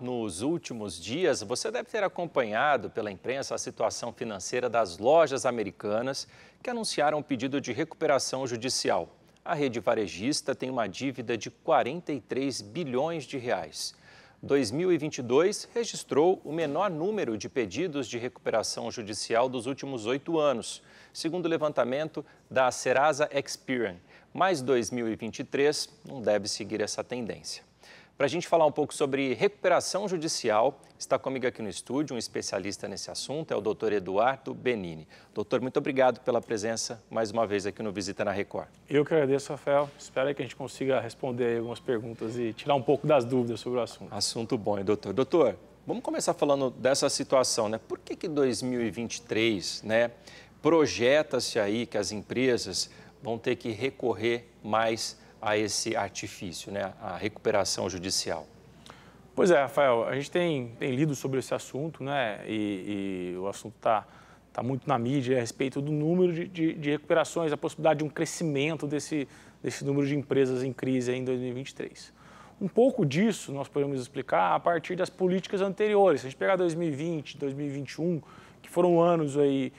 Nos últimos dias, você deve ter acompanhado pela imprensa a situação financeira das lojas americanas que anunciaram um pedido de recuperação judicial. A rede varejista tem uma dívida de 43 bilhões de reais. 2022 registrou o menor número de pedidos de recuperação judicial dos últimos 8 anos, segundo o levantamento da Serasa Experian. Mas 2023 não deve seguir essa tendência. Para a gente falar um pouco sobre recuperação judicial, está comigo aqui no estúdio um especialista nesse assunto, é o doutor Eduardo Benini. Doutor, muito obrigado pela presença mais uma vez aqui no Visita na Record. Eu que agradeço, Rafael. Espero que a gente consiga responder aí algumas perguntas e tirar um pouco das dúvidas sobre o assunto. Assunto bom, hein, doutor? Doutor, vamos começar falando dessa situação, né? Por que 2023, né, projeta-se aí que as empresas vão ter que recorrer mais a esse artifício, né, a recuperação judicial? Pois é, Rafael, a gente tem lido sobre esse assunto, né, e o assunto está muito na mídia a respeito do número de recuperações, a possibilidade de um crescimento desse número de empresas em crise em 2023. Um pouco disso nós podemos explicar a partir das políticas anteriores. Se a gente pegar 2020, 2021, que foram anos aí,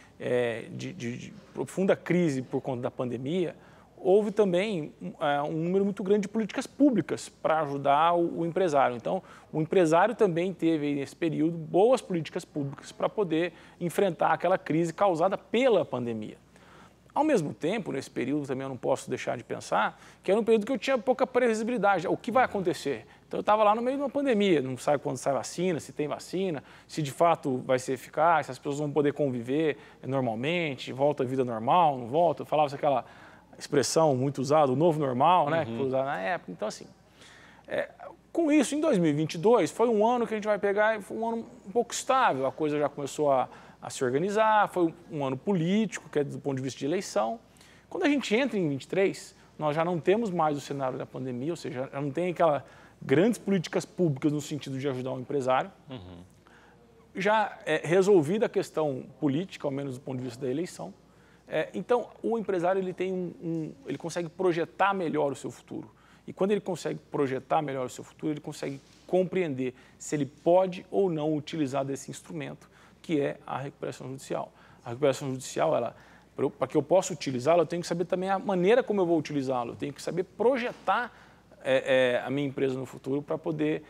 de profunda crise por conta da pandemia, houve também um número muito grande de políticas públicas para ajudar o empresário. Então, o empresário também teve, nesse período, boas políticas públicas para poder enfrentar aquela crise causada pela pandemia. Ao mesmo tempo, nesse período, também eu não posso deixar de pensar que era um período que eu tinha pouca previsibilidade. O que vai acontecer? Então, eu estava lá no meio de uma pandemia, não sabe quando sai vacina, se tem vacina, se de fato vai ser eficaz, se as pessoas vão poder conviver normalmente, volta à vida normal, não volta. Eu falava aquela expressão muito usada, o novo normal, né, que foi usada na época. Então, assim, com isso, em 2022, foi um ano que a gente vai pegar, foi um ano um pouco estável, a coisa já começou a se organizar, foi um ano político, que é do ponto de vista de eleição. Quando a gente entra em 23, nós já não temos mais o cenário da pandemia, ou seja, já não tem aquelas grandes políticas públicas no sentido de ajudar o empresário. Já é resolvida a questão política, ao menos do ponto de vista da eleição. Então, o empresário ele consegue projetar melhor o seu futuro. E quando ele consegue projetar melhor o seu futuro, ele consegue compreender se ele pode ou não utilizar desse instrumento, que é a recuperação judicial. A recuperação judicial, para que eu possa utilizá-la, eu tenho que saber também a maneira como eu vou utilizá-la. Eu tenho que saber projetar a minha empresa no futuro para poder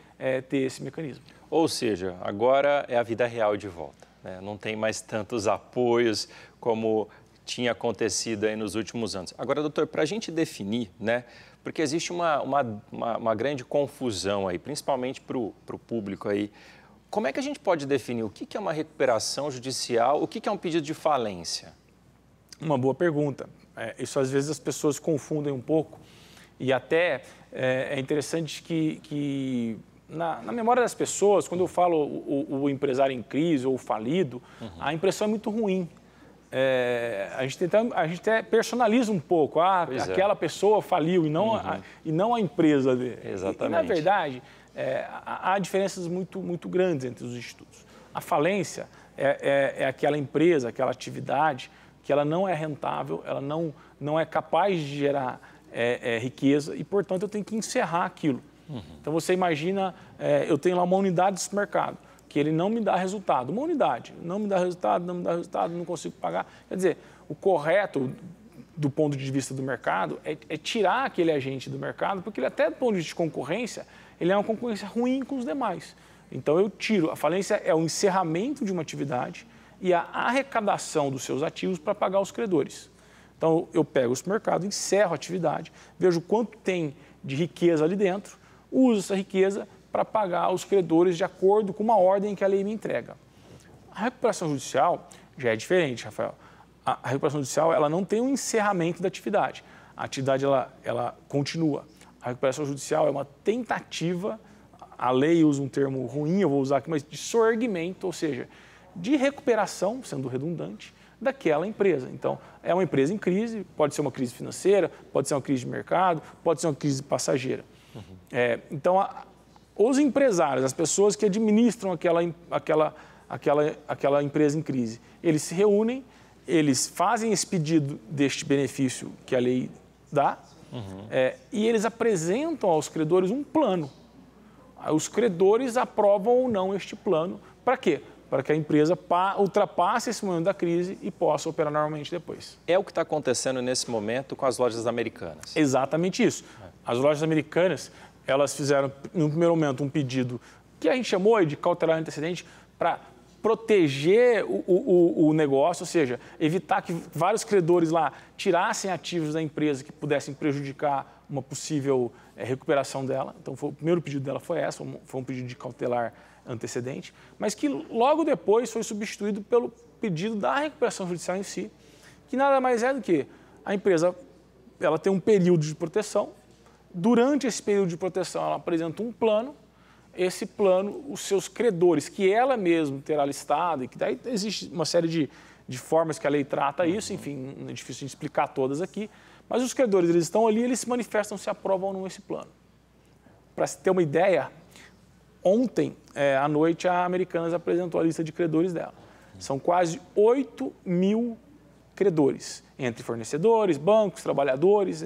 ter esse mecanismo. Ou seja, agora é a vida real de volta, né? Não tem mais tantos apoios como tinha acontecido aí nos últimos anos. Agora, doutor, para a gente definir, né, porque existe uma grande confusão aí, principalmente para o público aí, como é que a gente pode definir o que é uma recuperação judicial, o que é um pedido de falência? Uma boa pergunta. Isso às vezes as pessoas confundem um pouco e até é interessante que na memória das pessoas, quando eu falo o empresário em crise ou falido, a impressão é muito ruim. A gente até personaliza um pouco, aquela pessoa faliu e não a empresa dele. Exatamente. E na verdade, há diferenças muito grandes entre os institutos. A falência é aquela empresa, aquela atividade que ela não é rentável, ela não é capaz de gerar riqueza e, portanto, eu tenho que encerrar aquilo. Então, você imagina, eu tenho lá uma unidade de supermercado, que ele não me dá resultado. Uma unidade, não me dá resultado, não consigo pagar. Quer dizer, o correto, do ponto de vista do mercado, é tirar aquele agente do mercado, porque ele até do ponto de vista de concorrência, ele é uma concorrência ruim com os demais. Então, eu tiro. A falência é o encerramento de uma atividade e a arrecadação dos seus ativos para pagar os credores. Então, eu pego o supermercado, encerro a atividade, vejo quanto tem de riqueza ali dentro, uso essa riqueza para pagar os credores de acordo com uma ordem que a lei me entrega. A recuperação judicial já é diferente, Rafael. A recuperação judicial ela não tem um encerramento da atividade. A atividade ela continua. A recuperação judicial é uma tentativa, a lei usa um termo ruim, eu vou usar aqui, mas de sorgimento, ou seja, de recuperação, sendo redundante, daquela empresa. Então, é uma empresa em crise, pode ser uma crise financeira, pode ser uma crise de mercado, pode ser uma crise passageira. Então, os empresários, as pessoas que administram aquela empresa em crise, eles se reúnem, eles fazem esse pedido deste benefício que a lei dá e eles apresentam aos credores um plano. os credores aprovam ou não este plano. Para quê? Para que a empresa ultrapasse esse momento da crise e possa operar normalmente depois. É o que está acontecendo nesse momento com as lojas americanas. Exatamente isso. As lojas americanas, elas fizeram, no primeiro momento, um pedido que a gente chamou de cautelar antecedente para proteger o negócio, ou seja, evitar que vários credores lá tirassem ativos da empresa que pudessem prejudicar uma possível recuperação dela. Então, o primeiro pedido dela foi essa, foi um pedido de cautelar antecedente, mas que logo depois foi substituído pelo pedido da recuperação judicial em si, que nada mais é do que a empresa ela tem um período de proteção. Durante esse período de proteção, ela apresenta um plano. Esse plano, os seus credores, que ela mesma terá listado, e que daí existe uma série de formas que a lei trata isso, enfim, é difícil de explicar todas aqui, mas os credores, eles estão ali, eles se manifestam se aprovam ou não esse plano. Para se ter uma ideia, ontem à noite a Americanas apresentou a lista de credores dela. São quase 8 mil credores, entre fornecedores, bancos, trabalhadores,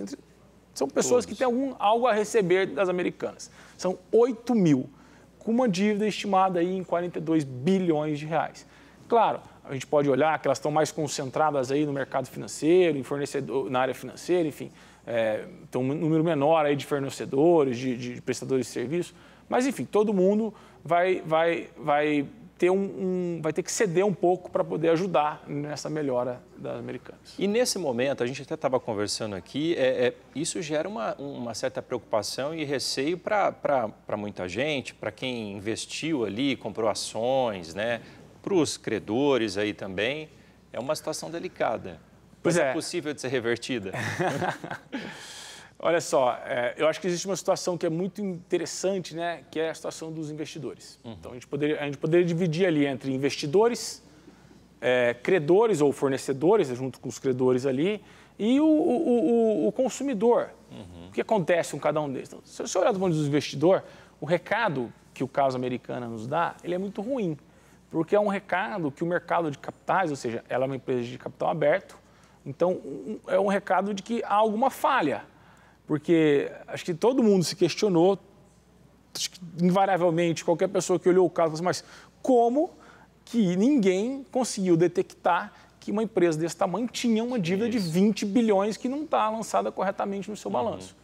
são pessoas que têm algo a receber das Americanas. São 8 mil, com uma dívida estimada aí em 42 bilhões de reais. Claro, a gente pode olhar que elas estão mais concentradas aí no mercado financeiro, em fornecedor, na área financeira, enfim, tem um número menor aí de fornecedores, de prestadores de serviço, mas enfim, todo mundo vai ter que ceder um pouco para poder ajudar nessa melhora das Americanas. E nesse momento, a gente até estava conversando aqui, isso gera uma certa preocupação e receio para muita gente, para quem investiu ali, comprou ações, né? Para os credores aí também. É uma situação delicada. Pois é possível de ser revertida? Olha só, eu acho que existe uma situação que é muito interessante, né, que é a situação dos investidores. Então, a gente poderia dividir ali entre investidores, credores ou fornecedores, junto com os credores ali, e o consumidor. O que acontece com cada um deles? Então, se você olhar do ponto de vista do investidor, o recado que o caso Americana nos dá, ele é muito ruim, porque é um recado que o mercado de capitais, ou seja, ela é uma empresa de capital aberto, então é um recado de que há alguma falha. Porque acho que todo mundo se questionou, acho que, invariavelmente, qualquer pessoa que olhou o caso, falou assim, mas como que ninguém conseguiu detectar que uma empresa desse tamanho tinha uma dívida de 20 bilhões que não está lançada corretamente no seu balanço?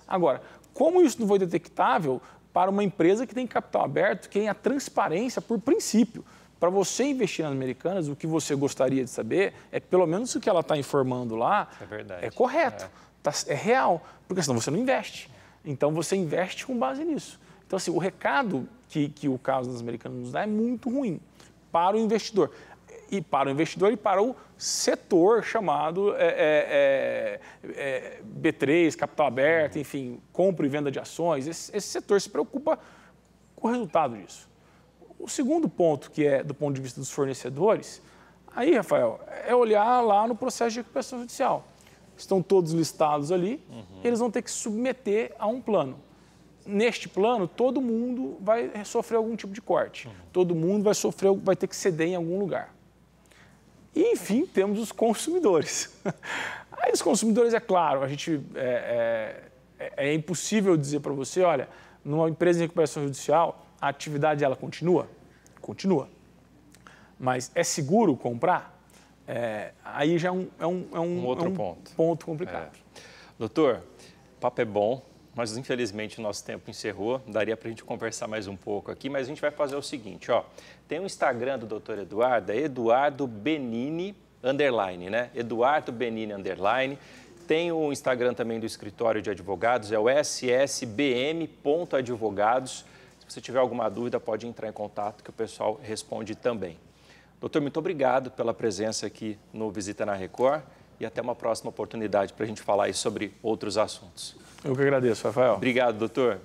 Agora, como isso não foi detectável para uma empresa que tem capital aberto, que tem a transparência por princípio? Para você investir nas Americanas, o que você gostaria de saber é que pelo menos o que ela está informando lá é correto. É real, porque senão você não investe. Então, você investe com base nisso. Então, assim, o recado que o caso das Americanas nos dá é muito ruim para o investidor. E para o investidor e para o setor chamado B3, capital aberto, enfim, compra e venda de ações. Esse setor se preocupa com o resultado disso. O segundo ponto, que é do ponto de vista dos fornecedores, aí, Rafael, é olhar lá no processo de recuperação judicial. Estão todos listados ali, eles vão ter que se submeter a um plano. Neste plano, todo mundo vai sofrer algum tipo de corte. Todo mundo vai ter que ceder em algum lugar. E, enfim, temos os consumidores. Aí, os consumidores, é claro, é impossível dizer para você, olha, numa empresa de recuperação judicial, a atividade ela continua? Continua. Mas é seguro comprar? Aí já é um outro ponto complicado. Doutor, o papo é bom, mas infelizmente o nosso tempo encerrou. Daria para a gente conversar mais um pouco aqui, mas a gente vai fazer o seguinte, ó. Tem o Instagram do doutor Eduardo, é Eduardo Benini, _, né? Eduardo Benini, _. Tem o Instagram também do escritório de advogados, é o ssbm.advogados. Se você tiver alguma dúvida, pode entrar em contato que o pessoal responde também. Doutor, muito obrigado pela presença aqui no Visita na Record e até uma próxima oportunidade para a gente falar aí sobre outros assuntos. Eu que agradeço, Rafael. Obrigado, doutor.